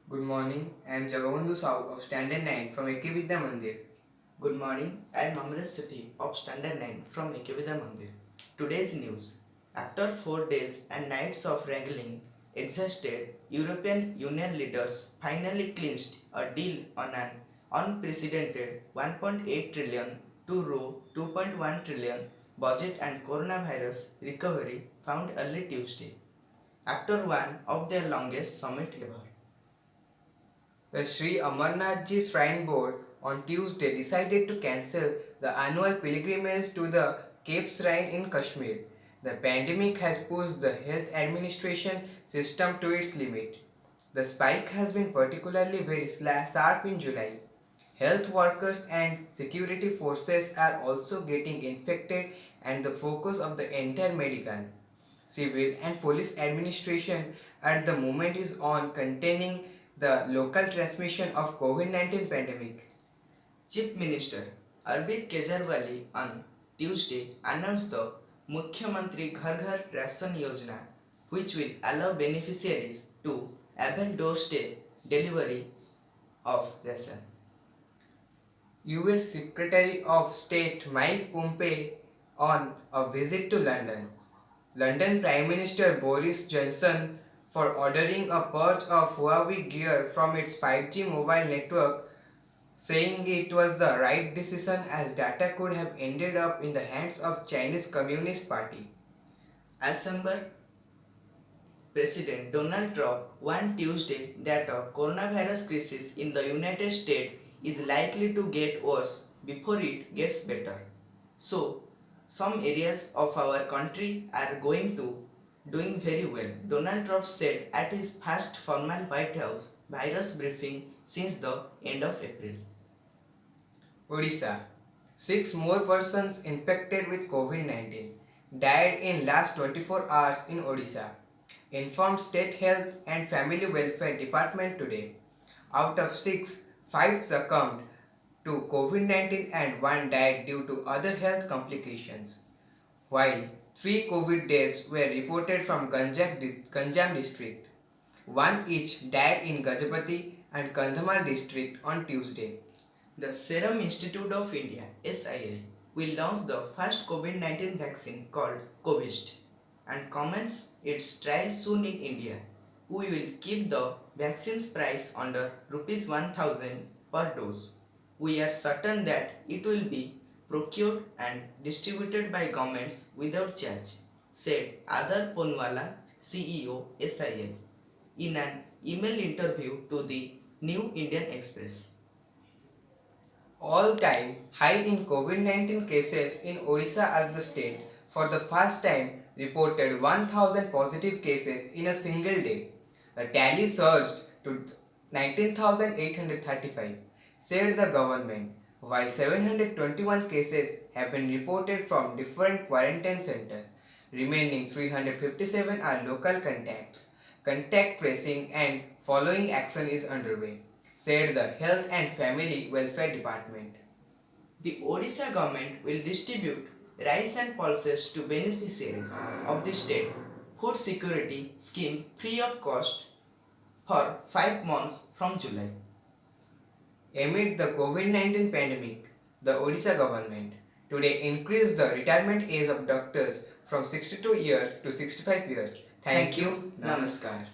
Good morning. I am Jagabandhu Sahu of Standard 9 from AK Vidya Mandir. Good morning, I am Amresh Sethi of Standard 9 from Ekavida Mandir. Today's news. After 4 days and nights of wrangling, exhausted European Union leaders finally clinched a deal on an unprecedented 1.8 trillion to 2.1 trillion budget and coronavirus recovery found early Tuesday, after one of their longest summit ever. The Sri Amarnathji Shrine Board on Tuesday decided to cancel the annual pilgrimage to the Cape Shrine in Kashmir. The pandemic has pushed the health administration system to its limit. The spike has been particularly very sharp in July. Health workers and security forces are also getting infected, and the focus of the entire medical, civil and police administration at the moment is on containing the local transmission of COVID-19 pandemic. Chief Minister Arvind Kejriwal on Tuesday announced the Mukhyamantri Ghar Ghar Ration Yojana, which will allow beneficiaries to avail doorstep delivery of ration. US Secretary of State Mike Pompeo on a visit to London. London Prime Minister Boris Johnson for ordering a purge of Huawei gear from its 5G mobile network, saying it was the right decision as data could have ended up in the hands of Chinese Communist Party. Assembly President Donald Trump warned Tuesday that a coronavirus crisis in the United States is likely to get worse before it gets better. So, some areas of our country are doing very well, Donald Trump said at his first formal White House virus briefing since the end of April. Odisha. 6 more persons infected with COVID-19 died in last 24 hours in Odisha, informed State Health and Family Welfare Department today. Out of 6, 5 succumbed to COVID-19 and 1 died due to other health complications, while 3 COVID deaths were reported from Ganjam district. 1 each died in Gajapati and Kandhamal district on Tuesday. The Serum Institute of India (SII) will launch the first COVID-19 vaccine called Covist and commence its trial soon in India. We will keep the vaccine's price under Rs 1000 per dose. We are certain that it will be procured and distributed by governments without charge, said Adar Ponwala, CEO SII, in an email interview to the New Indian Express. All-time high in COVID-19 cases in Odisha as the state for the first time reported 1,000 positive cases in a single day. The tally surged to 19,835, said the government, while 721 cases have been reported from different quarantine centers. Remaining 357 are local contacts. Contact tracing and following action is underway, said the Health and Family Welfare Department. The Odisha government will distribute rice and pulses to beneficiaries of the state food security scheme free of cost for 5 months from July. Amid the COVID-19 pandemic, the Odisha government today increased the retirement age of doctors from 62 years to 65 years. Thank you. Namaskar.